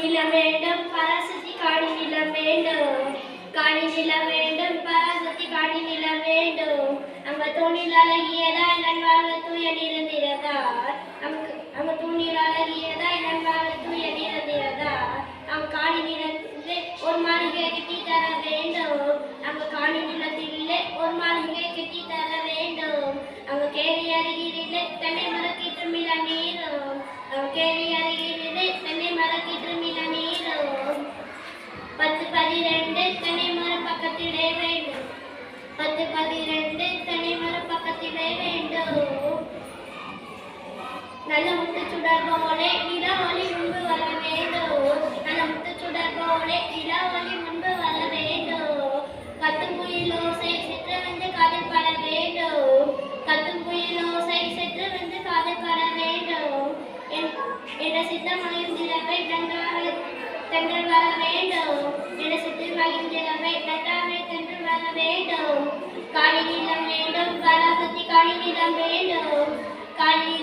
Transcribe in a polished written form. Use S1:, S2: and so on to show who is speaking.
S1: நிலம் வேண்டும் பராசக்தி காணி நிலம் வேண்டும் காணி நிலம் வேண்டும் பராசக்தி காணி நிலம் வேண்டும் அங்க தூணில் அழகியதாய் நன்வாழ்க தூய நிறந்திரதார் அங்க தூணில் அழகியதாய் நன்வாழ்க தூய நிறந்திரதார் அங்க காணி நிலத்திலே ஒரு மாளிகை கட்டி தர வேண்டும் அங்க காணி நிலத்திலே ஒரு மாளிகை கட்டி தர வேண்டும் அங்க கேணி அருகிலே தன்னை மறக்கிட்டு மில நீரும் கேணி அருகிலே தன்னை மறக்கிட்டு மில நீரும் 10 12 தன்னை மறு பக்கத்திலே வேண்டும் 10 12 தன்னை மறு பக்கத்திலே வேண்டும் நல்ல முத்து சுடர் போலே நில ஒளி முன்பு வர வேண்டும் நல்ல முத்து சுடர் போலே நில ஒளி முன்பு வர வேண்டும் கத்தும் குயிலோசை சென்று வந்து காதில் பட வேண்டும் கத்தும் குயிலோசை சென்று வந்து காதில் பட வேண்டும் என்ற சித்தம் மகிழ்ந்திரவை தங்கள் வர வேண்டும் என்ற சித்தம் மகிழ்ந்திரவை நன்றாக தங்கள் வர வேண்டும் காணி நிலம் வேண்டும் பராசக்தி காணி நிலம் வேண்டும் காணி